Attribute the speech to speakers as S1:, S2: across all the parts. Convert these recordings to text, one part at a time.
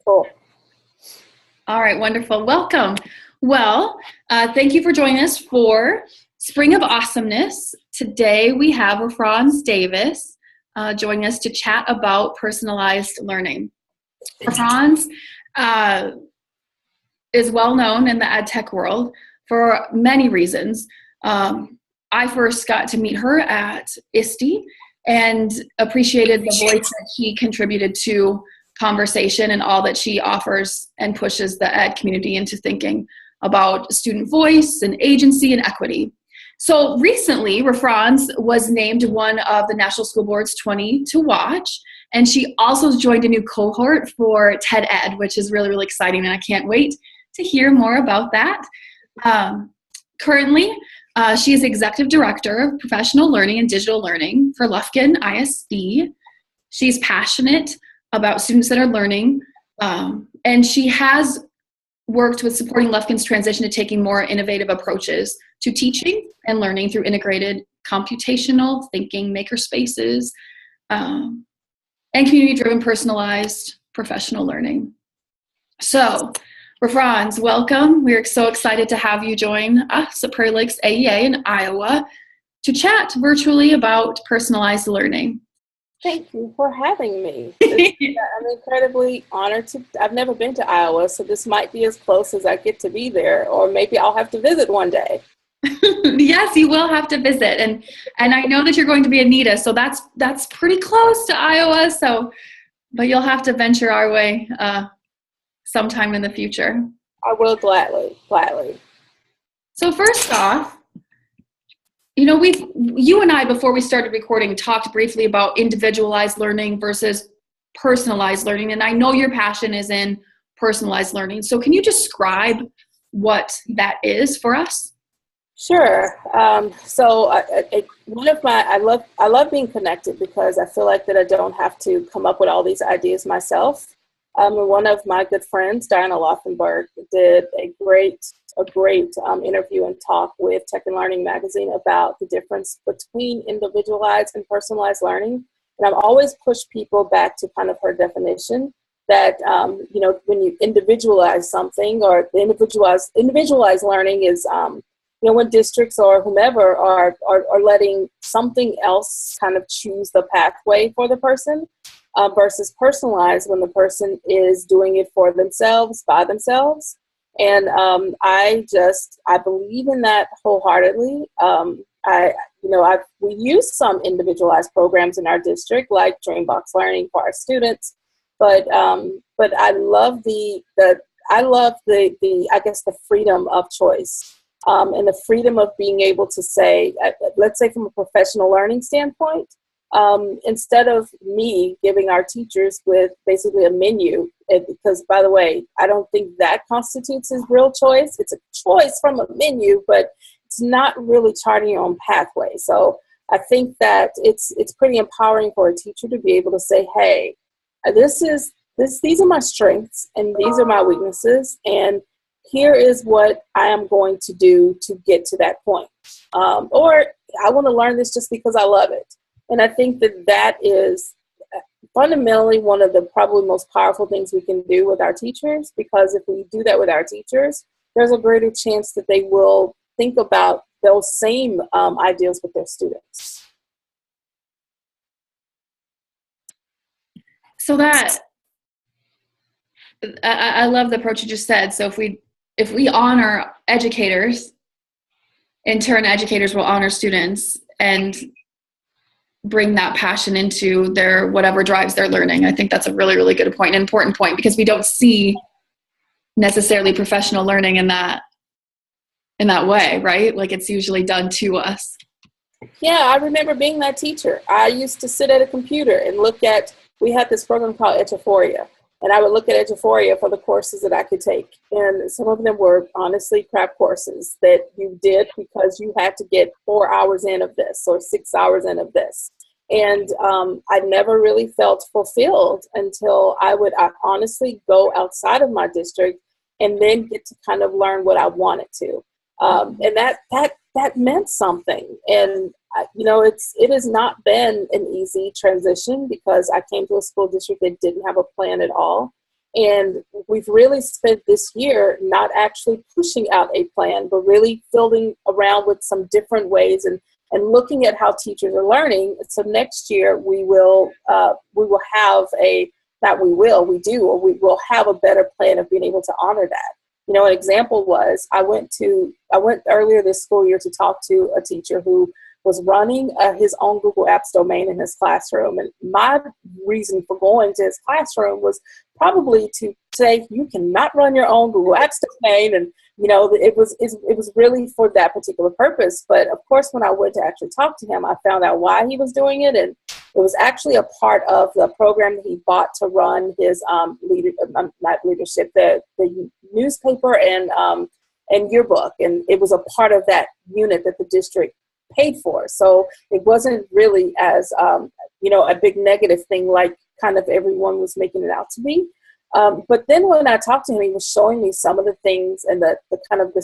S1: Cool.
S2: All right, wonderful. Welcome. Well, thank you for joining us for Spring of Awesomeness. Today we have Rafranz Davis joining us to chat about personalized learning. Rafranz is well known in the ed tech world for many reasons. I first got to meet her at ISTE and appreciated the voice that she contributed to conversation and all that she offers and pushes the ed community into thinking about student voice and agency and equity. So recently, Rafranz was named one of the National School Board's 20 to watch, and she also joined a new cohort for TED Ed, which is really, really exciting, and I can't wait to hear more about that. Currently, she is Executive Director of Professional Learning and Digital Learning for Lufkin ISD. She's passionate about students that are learning, and she has worked with supporting Lufkin's transition to taking more innovative approaches to teaching and learning through integrated computational thinking makerspaces and community-driven personalized professional learning. So, Rafranz, welcome. We're so excited to have you join us at Prairie Lakes AEA in Iowa to chat virtually about personalized learning.
S1: Thank you for having me. I'm incredibly honored I've never been to Iowa, so this might be as close as I get to be there, or maybe I'll have to visit one day.
S2: Yes, you will have to visit, and I know that you're going to be Anita, so that's pretty close to Iowa. So, but you'll have to venture our way sometime in the future.
S1: I will gladly.
S2: So first off, you know, you and I, before we started recording, talked briefly about individualized learning versus personalized learning, and I know your passion is in personalized learning. So can you describe what that is for us?
S1: Sure. So I love being connected because I feel like that I don't have to come up with all these ideas myself. One of my good friends, Diana Laufenberg, did a great interview and talk with Tech and Learning magazine about the difference between individualized and personalized learning. And I've always pushed people back to kind of her definition that, when you individualize something, or the individualized learning is, when districts or whomever are letting something else kind of choose the pathway for the person, versus personalized when the person is doing it for themselves, by themselves. And I believe in that wholeheartedly. We use some individualized programs in our district, like Dreambox Learning for our students, but I love the freedom of choice, and the freedom of being able to say, let's say from a professional learning standpoint, instead of me giving our teachers with basically a menu, because by the way, I don't think that constitutes as real choice. It's a choice from a menu, but it's not really charting your own pathway. So I think that it's pretty empowering for a teacher to be able to say, hey, these are my strengths and these are my weaknesses, and here is what I am going to do to get to that point. Or I want to learn this just because I love it. And I think that is fundamentally one of the probably most powerful things we can do with our teachers, because if we do that with our teachers, there's a greater chance that they will think about those same ideals with their students.
S2: So that, I love the approach you just said. So if we honor educators, in turn, educators will honor students and bring that passion into their whatever drives their learning. I think that's a really, really good point, an important point, because we don't see necessarily professional learning in that way, right? Like it's usually done to us.
S1: Yeah, I remember being that teacher. I used to sit at a computer and we had this program called Eduphoria, and I would look at Eduphoria for the courses that I could take. And some of them were honestly crap courses that you did because you had to get 4 hours in of this or 6 hours in of this. And I never really felt fulfilled until I would honestly go outside of my district and then get to kind of learn what I wanted to. And that meant something. And it has not been an easy transition, because I came to a school district that didn't have a plan at all. And we've really spent this year not actually pushing out a plan, but really filling around with some different ways and looking at how teachers are learning. So next year we will have we will have a better plan of being able to honor that. You know, an example was I went earlier this school year to talk to a teacher who was running his own Google Apps domain in his classroom. And my reason for going to his classroom was probably to say, you cannot run your own Google Apps domain. And, you know, it was really for that particular purpose. But of course, when I went to actually talk to him, I found out why he was doing it. And it was actually a part of the program that he bought to run his the newspaper and yearbook. And it was a part of that unit that the district paid for. So it wasn't really as, a big negative thing like kind of everyone was making it out to be. But then when I talked to him, he was showing me some of the things and the kind of the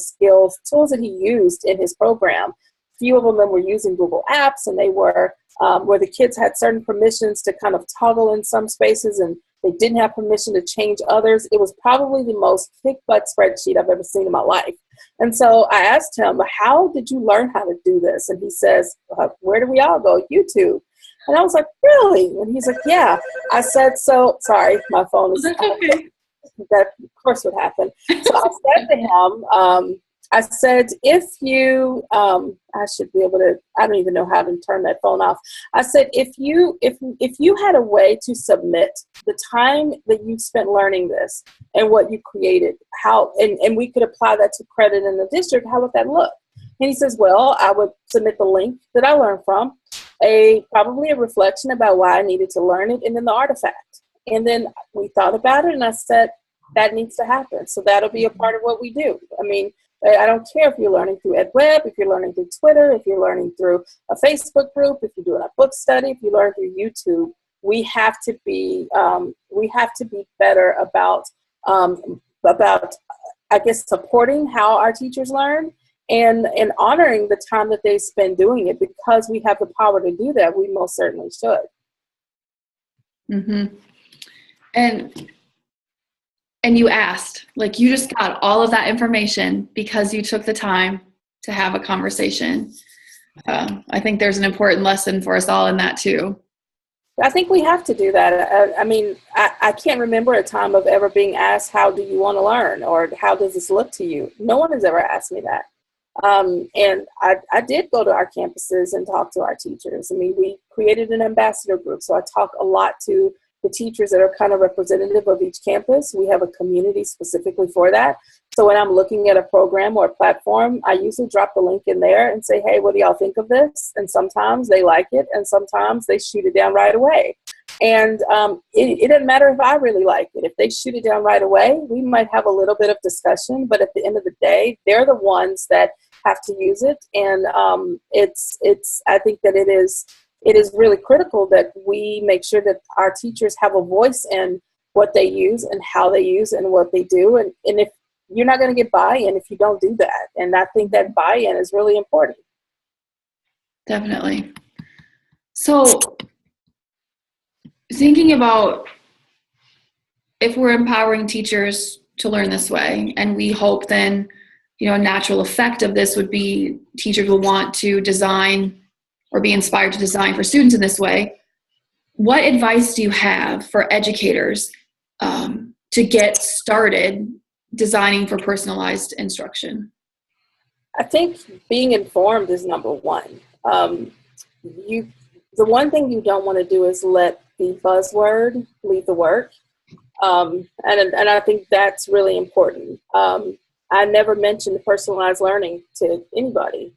S1: tools that he used in his program. A few of them were using Google Apps, and they were where the kids had certain permissions to kind of toggle in some spaces, and they didn't have permission to change others. It was probably the most thick-butt spreadsheet I've ever seen in my life. And so I asked him, how did you learn how to do this? And he says, where do we all go? YouTube. And I was like, really? And he's like, yeah. I said, so, sorry, my phone is,
S2: okay.
S1: That of course would happen. So I said to him, I said, if you, I should be able to, I don't even know how to turn that phone off. I said, if you had a way to submit the time that you spent learning this and what you created, how, and we could apply that to credit in the district, how would that look? And he says, well, I would submit the link that I learned from, probably a reflection about why I needed to learn it, and then the artifact. And then we thought about it, and I said, that needs to happen. So that'll be a part of what we do. I mean, I don't care if you're learning through EdWeb, if you're learning through Twitter, if you're learning through a Facebook group, if you're doing a book study, if you learn through YouTube. We have to be better about I guess supporting how our teachers learn and honoring the time that they spend doing it, because we have the power to do that. We most certainly should.
S2: Mm-hmm. And you asked, like, you just got all of that information because you took the time to have a conversation. I think there's an important lesson for us all in that too.
S1: I think we have to do that. I can't remember a time of ever being asked, how do you want to learn? Or how does this look to you? No one has ever asked me that. And I did go to our campuses and talk to our teachers. I mean, we created an ambassador group. So I talk a lot to the teachers that are kind of representative of each campus. We have a community specifically for that. So when I'm looking at a program or a platform, I usually drop the link in there and say, hey, what do y'all think of this? And sometimes they like it, and sometimes they shoot it down right away. And it doesn't matter if I really like it. If they shoot it down right away, we might have a little bit of discussion, but at the end of the day, they're the ones that have to use it. And I think that it is really critical that we make sure that our teachers have a voice in what they use and how they use and what they do. And if you're not going to get buy-in if you don't do that. And I think that buy-in is really important.
S2: Definitely. So thinking about if we're empowering teachers to learn this way, and we hope then, a natural effect of this would be teachers will want to design or be inspired to design for students in this way. What advice do you have for educators to get started designing for personalized instruction?
S1: I think being informed is number one. The one thing you don't want to do is let the buzzword lead the work. And I think that's really important. I never mentioned personalized learning to anybody.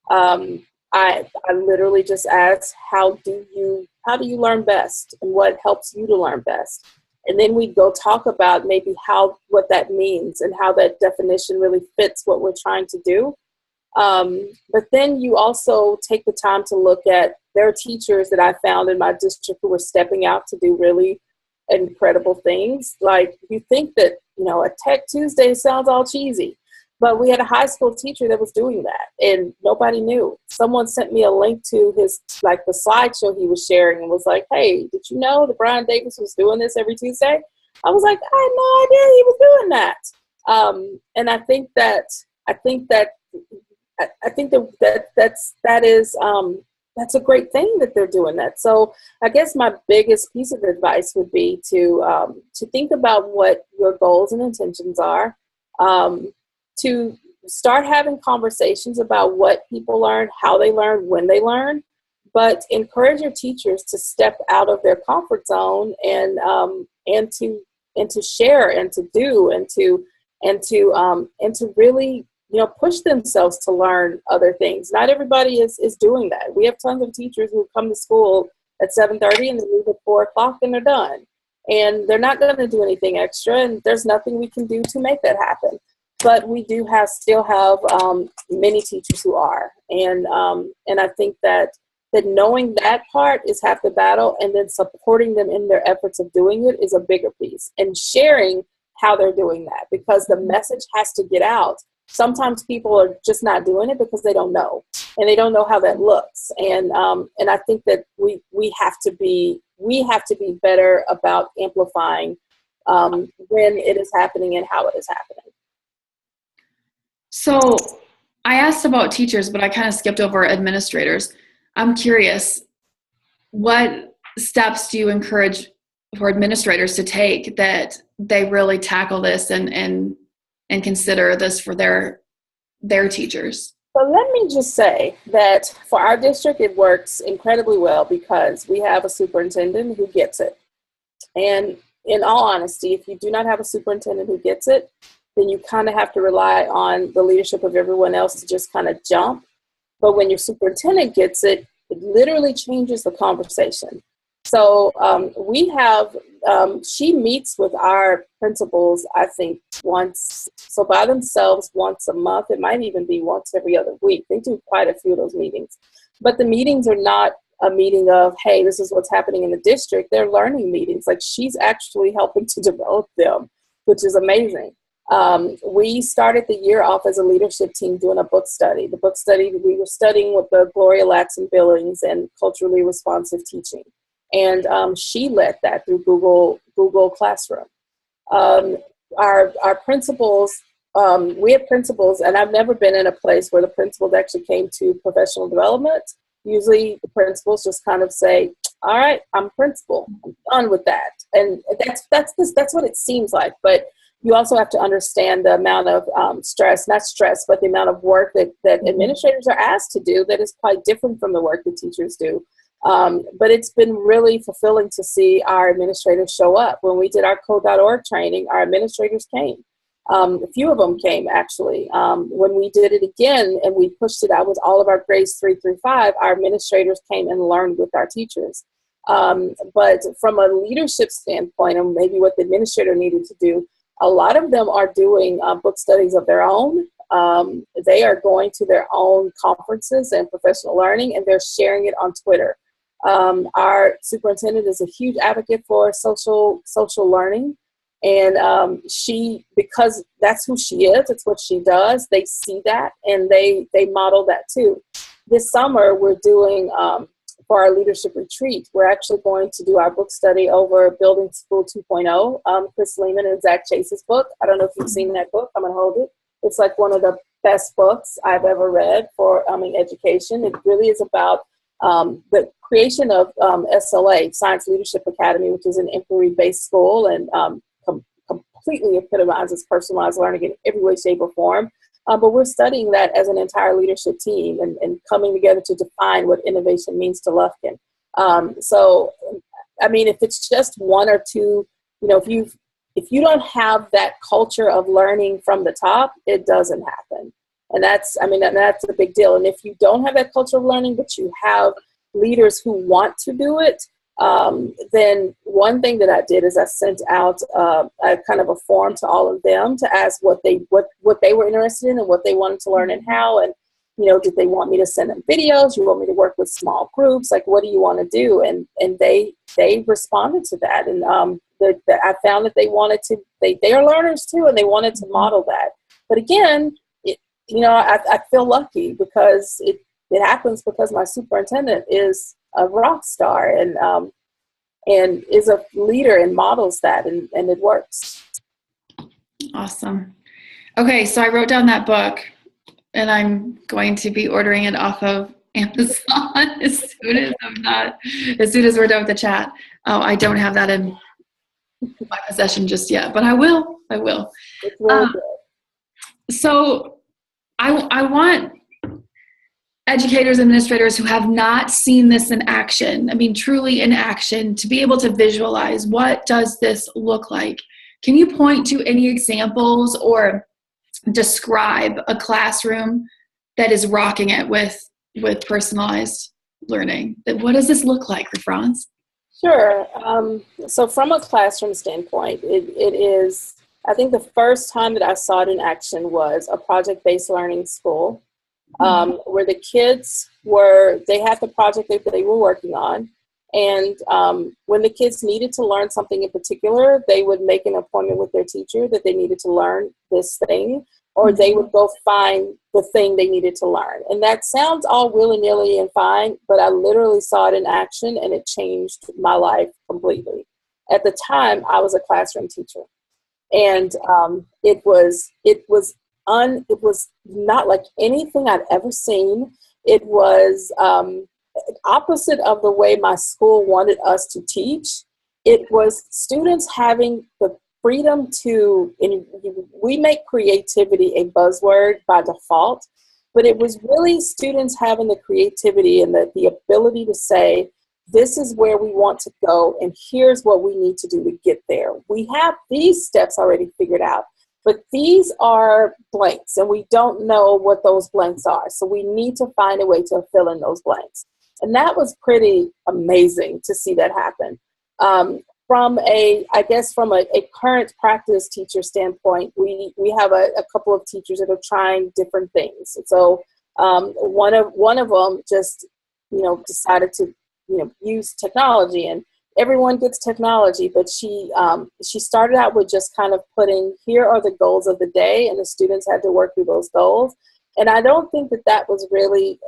S1: I literally just asked, how do you learn best, and what helps you to learn best? And then we go talk about maybe what that means and how that definition really fits what we're trying to do. But then you also take the time to look at, there are teachers that I found in my district who were stepping out to do really incredible things. Like, you think that, a Tech Tuesday sounds all cheesy, but we had a high school teacher that was doing that and nobody knew. Someone sent me a link to his, the slideshow he was sharing and was like, hey, did you know that Rafranz Davis was doing this every Tuesday? I was like, I had no idea he was doing that. And I think that's a great thing that they're doing that. So I guess my biggest piece of advice would be to think about what your goals and intentions are, to start having conversations about what people learn, how they learn, when they learn, but encourage your teachers to step out of their comfort zone and to share and to do and to really, push themselves to learn other things. Not everybody is doing that. We have tons of teachers who come to school at 7:30 and they leave at 4 o'clock and they're done. And they're not going to do anything extra, and there's nothing we can do to make that happen. But we do still have many teachers who are. And I think that knowing that part is half the battle, and then supporting them in their efforts of doing it is a bigger piece. And sharing how they're doing that, because the message has to get out. Sometimes people are just not doing it because they don't know, and they don't know how that looks. And I think that we have to be better about amplifying when it is happening and how it is happening.
S2: So I asked about teachers, but I kind of skipped over administrators. I'm curious, what steps do you encourage for administrators to take that they really tackle this and consider this for their teachers?
S1: So let me just say that for our district, it works incredibly well because we have a superintendent who gets it. And in all honesty, if you do not have a superintendent who gets it, then you kind of have to rely on the leadership of everyone else to just kind of jump. But when your superintendent gets it, it literally changes the conversation. So we have, she meets with our principals, I think so by themselves once a month. It might even be once every other week. They do quite a few of those meetings. But the meetings are not a meeting of, hey, this is what's happening in the district. They're learning meetings. Like, she's actually helping to develop them, which is amazing. We started the year off as a leadership team doing a book study. The book study, we were studying with the Gloria Latson Billings and culturally responsive teaching. And she led that through Google Classroom. Our principals, we have principals, and I've never been in a place where the principals actually came to professional development. Usually the principals just kind of say, all right, I'm principal, I'm done with that. And that's what it seems like. But you also have to understand the amount of not stress, but the amount of work that administrators are asked to do that is quite different from the work that teachers do. But it's been really fulfilling to see our administrators show up. When we did our code.org training, our administrators came. A few of them came, actually. When we did it again and we pushed it out with all of our grades 3 through 5, our administrators came and learned with our teachers. But from a leadership standpoint, and maybe what the administrator needed to do, a lot of them are doing book studies of their own. They are going to their own conferences and professional learning, and they're sharing it on Twitter. Our superintendent is a huge advocate for social learning. And because that's who she is, it's what she does, they see that and they model that too. This summer, we're doing, for our leadership retreat, we're actually going to do our book study over Building School 2.0, Chris Lehman and Zach Chase's book. I don't know if you've seen that book. I'm going to hold it. It's like one of the best books I've ever read for education. It really is about the creation of SLA, Science Leadership Academy, which is an inquiry-based school and completely epitomizes personalized learning in every way, shape, or form. But we're studying that as an entire leadership team and coming together to define what innovation means to Lufkin. So, I mean, if it's just one or two, if you don't have that culture of learning from the top, it doesn't happen. And that's a big deal. And if you don't have that culture of learning, but you have leaders who want to do it, then one thing that I did is I sent out a kind of a form to all of them to ask what they were interested in and what they wanted to learn and how. And, did they want me to send them videos? You want me to work with small groups? Like, what do you want to do? And they responded to that. And I found that they wanted to, they are learners too, and they wanted to model that. But again, I feel lucky because it happens because my superintendent is a rock star. And and is a leader and models that, and it works.
S2: Awesome. Okay, so I wrote down that book, and I'm going to be ordering it off of Amazon as soon as we're done with the chat. Oh, I don't have that in my possession just yet, but I will.
S1: It's really good.
S2: So I want educators, administrators who have not seen this in action, I mean, truly in action, to be able to visualize, what does this look like? Can you point to any examples or describe a classroom that is rocking it with personalized learning? What does this look like, Rafranz?
S1: Sure. So from a classroom standpoint, it is, I think the first time that I saw it in action was a project-based learning school, where the kids they had the project that they were working on. And when the kids needed to learn something in particular, they would make an appointment with their teacher that they needed to learn this thing, or they would go find the thing they needed to learn. And that sounds all willy-nilly and fine, but I literally saw it in action, and it changed my life completely. At the time, I was a classroom teacher, and it was not like anything I'd ever seen. It was opposite of the way my school wanted us to teach. It was students having the freedom and we make creativity a buzzword by default, but it was really students having the creativity and the ability to say, this is where we want to go, and here's what we need to do to get there. We have these steps already figured out, but these are blanks, and we don't know what those blanks are. So we need to find a way to fill in those blanks. And that was pretty amazing to see that happen. From a current practice teacher standpoint, we have a couple of teachers that are trying different things. So one of them just, decided to, use technology, and everyone gets technology, but she started out with just kind of putting, here are the goals of the day, and the students had to work through those goals. And I don't think that was really,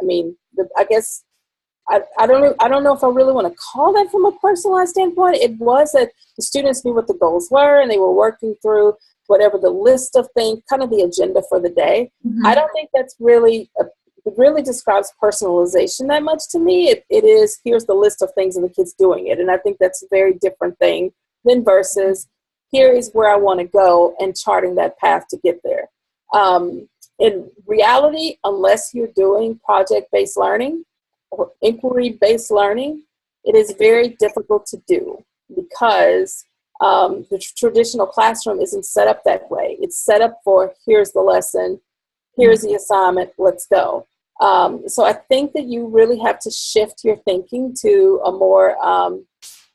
S1: I don't know if I really want to call that from a personalized standpoint. It was that the students knew what the goals were, and they were working through whatever the list of things, kind of the agenda for the day. Mm-hmm. I don't think that's really, it really describes personalization that much to me. It is, here's the list of things and the kids doing it. And I think that's a very different thing than versus, here is where I want to go, and charting that path to get there. In reality, unless you're doing project-based learning or inquiry-based learning, it is very difficult to do, because the traditional classroom isn't set up that way. It's set up for, here's the lesson, here's the assignment, let's go. So I think that you really have to shift your thinking to a more,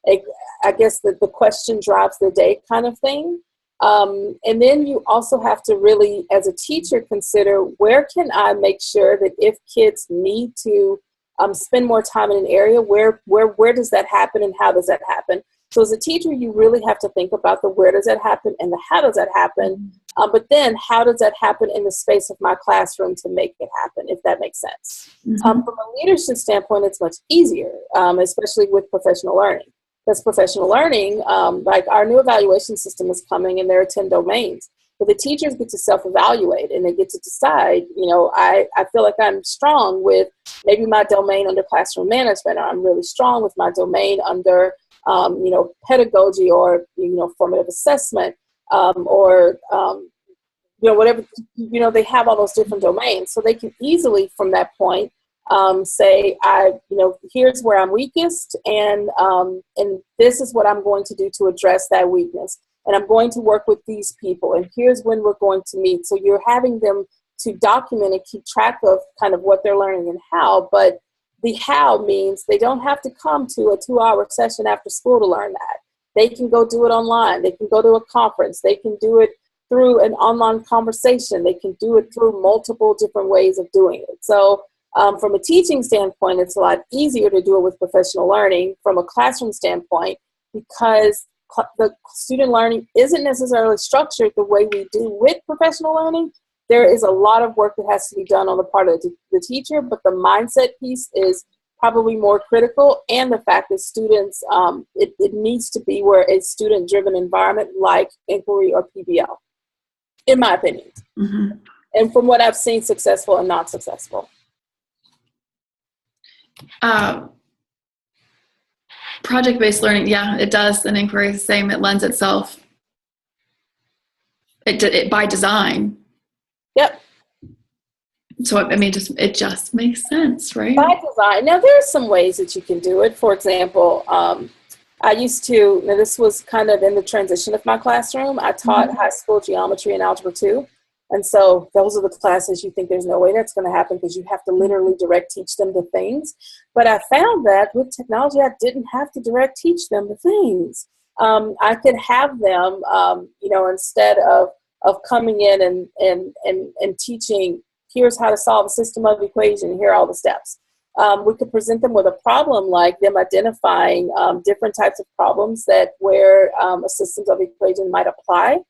S1: the question drives the day kind of thing. And then you also have to really, as a teacher, consider, where can I make sure that if kids need to spend more time in an area, where does that happen and how does that happen? So as a teacher, you really have to think about the where does that happen and the how does that happen. But then how does that happen in the space of my classroom to make it happen, if that makes sense. Mm-hmm. From a leadership standpoint, it's much easier, especially with professional learning. Because professional learning, like our new evaluation system is coming, and there are 10 domains. But the teachers get to self-evaluate, and they get to decide, I feel like I'm strong with maybe my domain under classroom management, or I'm really strong with my domain under, pedagogy, or, formative assessment, or, whatever, they have all those different domains. So they can easily, from that point, say, here's where I'm weakest, and this is what I'm going to do to address that weakness. And I'm going to work with these people, and here's when we're going to meet. So you're having them to document and keep track of kind of what they're learning and how, but the how means they don't have to come to a 2-hour session after school to learn that. They can go do it online. They can go to a conference. They can do it through an online conversation. They can do it through multiple different ways of doing it. So from a teaching standpoint, it's a lot easier to do it with professional learning from a classroom standpoint, because the student learning isn't necessarily structured the way we do with professional learning. There is a lot of work that has to be done on the part of the teacher, but the mindset piece is probably more critical, and the fact that students, it needs to be where a student-driven environment like inquiry or PBL, in my opinion.
S2: Mm-hmm.
S1: And from what I've seen, successful and not successful.
S2: Project-based learning, yeah, it does. And inquiry is the same. It lends itself it by design.
S1: Yep.
S2: So I mean, it just makes sense, right?
S1: By design. Now there are some ways that you can do it. For example, I used to. Now this was kind of in the transition of my classroom. I taught high school geometry and algebra 2. And so those are the classes you think there's no way that's going to happen because you have to literally direct teach them the things. But I found that with technology, I didn't have to direct teach them the things. I could have them, instead of coming in and teaching, here's how to solve a system of equation, here are all the steps. We could present them with a problem, like them identifying different types of problems that where a systems of equation might apply.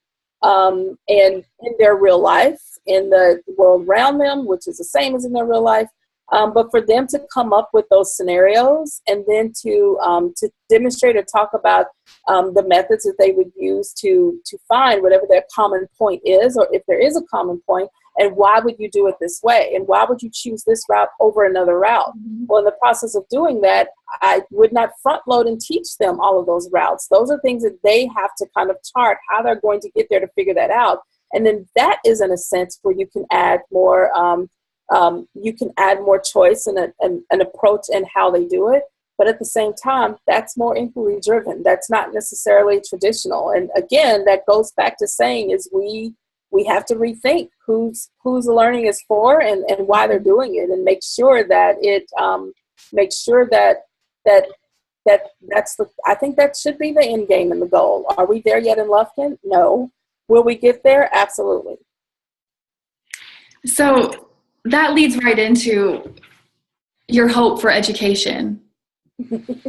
S1: And in their real life, in the world around them, which is the same as in their real life, but for them to come up with those scenarios and then to demonstrate or talk about the methods that they would use to find whatever their common point is, or if there is a common point, and why would you do it this way? And why would you choose this route over another route? Mm-hmm. Well, in the process of doing that, I would not front load and teach them all of those routes. Those are things that they have to kind of chart how they're going to get there to figure that out. And then that is in a sense where you can add more choice and an approach in how they do it. But at the same time, that's more inquiry driven. That's not necessarily traditional. And again, that goes back to saying is we have to rethink who's the learning is for and why they're doing it, and make sure that that's the, I think that should be the end game and the goal. Are we there yet in Lufkin? No. Will we get there? Absolutely.
S2: So that leads right into your hope for education.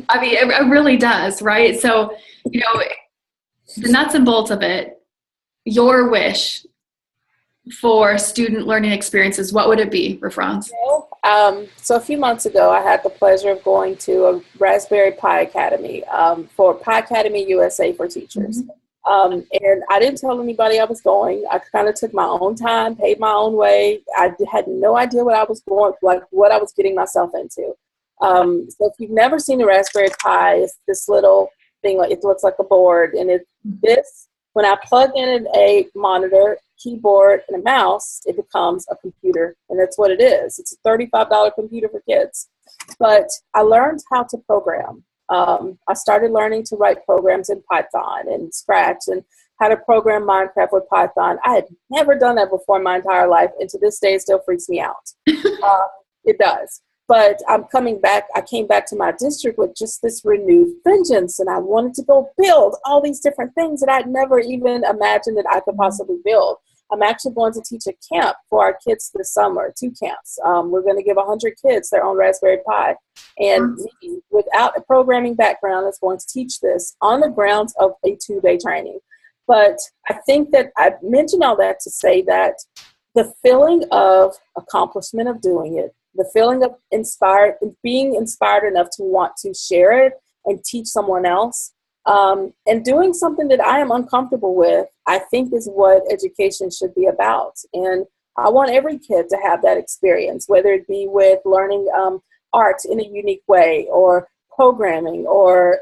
S2: I mean, it really does, right? So, the nuts and bolts of it, your wish for student learning experiences, what would it be, Rafranz?
S1: So a few months ago, I had the pleasure of going to a Raspberry Pi Academy for Pi Academy USA for teachers. Mm-hmm. And I didn't tell anybody I was going. I kind of took my own time, paid my own way. I had no idea what I was getting myself into. So if you've never seen a Raspberry Pi, it's this little thing, like it looks like a board, and when I plug in a monitor, keyboard, and a mouse, it becomes a computer, and that's what it is. It's a $35 computer for kids. But I learned how to program. I started learning to write programs in Python and Scratch, and how to program Minecraft with Python. I had never done that before in my entire life, and to this day, it still freaks me out. It does. But I came back to my district with just this renewed vengeance, and I wanted to go build all these different things that I'd never even imagined that I could possibly build. I'm actually going to teach a camp for our kids this summer, 2 camps. We're going to give 100 kids their own Raspberry Pi. And me, without a programming background, is going to teach this on the grounds of a 2-day training. But I think that I mentioned all that to say that the feeling of accomplishment of doing it, the feeling of being inspired enough to want to share it and teach someone else, and doing something that I am uncomfortable with, I think is what education should be about. And I want every kid to have that experience, whether it be with learning art in a unique way, or programming, or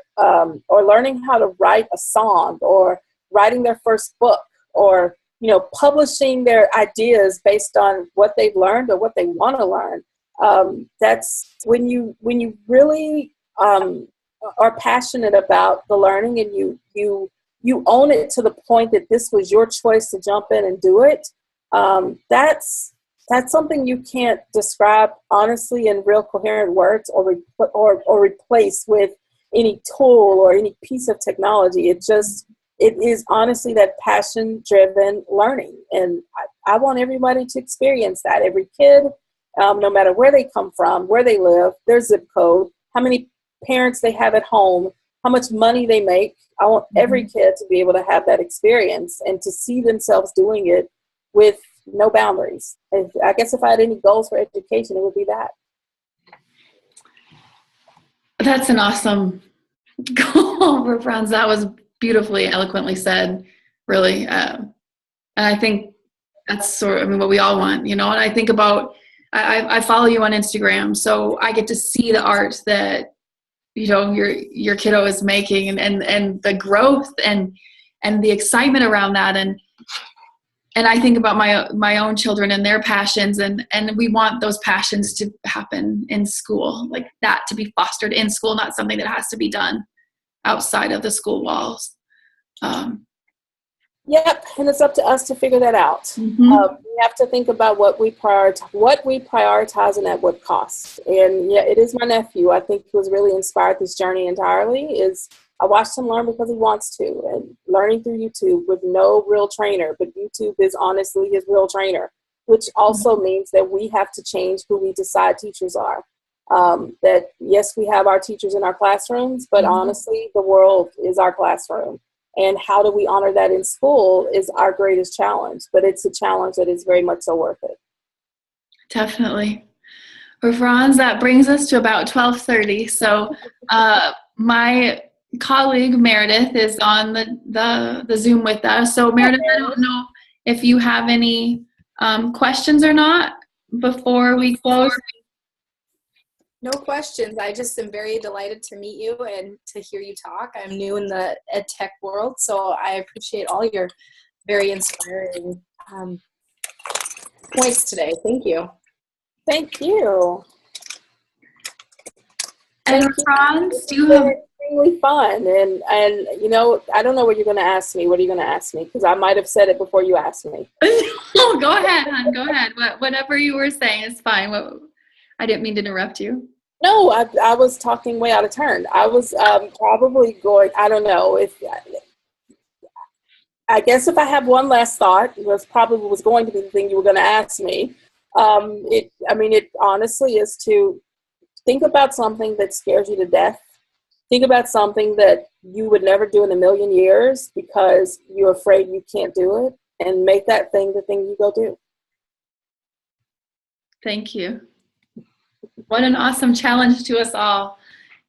S1: learning how to write a song, or writing their first book, or publishing their ideas based on what they've learned or what they want to learn. That's when you really are passionate about the learning, and you own it to the point that this was your choice to jump in and do it. That's something you can't describe honestly in real coherent words, or replace with any tool or any piece of technology. It is honestly that passion-driven learning, and I want everybody to experience that. Every kid, no matter where they come from, where they live, their zip code, how many parents they have at home, how much money they make. I want every kid to be able to have that experience and to see themselves doing it with no boundaries. And I guess if I had any goals for education, it would be that.
S2: That's an awesome goal, Rafranz. That was beautifully, eloquently said, really. And I think that's what we all want, And I think about, I follow you on Instagram, so I get to see the art that, your kiddo is making, and the growth and the excitement around that. And I think about my own children and their passions, and we want those passions to happen in school, like that, to be fostered in school, not something that has to be done outside of the school walls.
S1: Yep, and it's up to us to figure that out.
S2: Mm-hmm.
S1: We have to think about what we prioritize and at what cost. And yeah, it is my nephew. I think he was really inspired this journey entirely. I watched him learn because he wants to, and learning through YouTube with no real trainer, but YouTube is honestly his real trainer, which also means that we have to change who we decide teachers are. That yes, we have our teachers in our classrooms, but honestly, the world is our classroom. And how do we honor that in school is our greatest challenge, but it's a challenge that is very much so worth it. Definitely.
S2: Rafranz, that brings us to about 12:30. So my colleague Meredith is on the Zoom with us. So Meredith, I don't know if you have any questions or not before we close.
S3: No questions. I just am very delighted to meet you and to hear you talk. I'm new in the ed tech world, so I appreciate all your very inspiring points today. Thank you.
S1: Thank you.
S2: And Rafranz, do you have
S1: extremely fun, and I don't know what you're going to ask me. What are you going to ask me? Because I might have said it before you asked me.
S2: Oh, go ahead, hon. Go ahead. Whatever you were saying is fine. I didn't mean to interrupt you.
S1: No, I was talking way out of turn. I was probably going, I don't know, I guess if I have one last thought, it was going to be the thing you were going to ask me. It honestly is to think about something that scares you to death. Think about something that you would never do in a million years because you're afraid you can't do it, and make that thing the thing you go do.
S2: Thank you. What an awesome challenge to us all.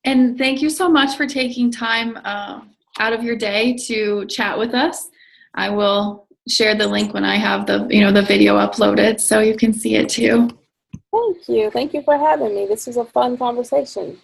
S2: And thank you so much for taking time out of your day to chat with us. I will share the link when I have the video uploaded so you can see it too.
S1: Thank you. Thank you for having me. This was a fun conversation.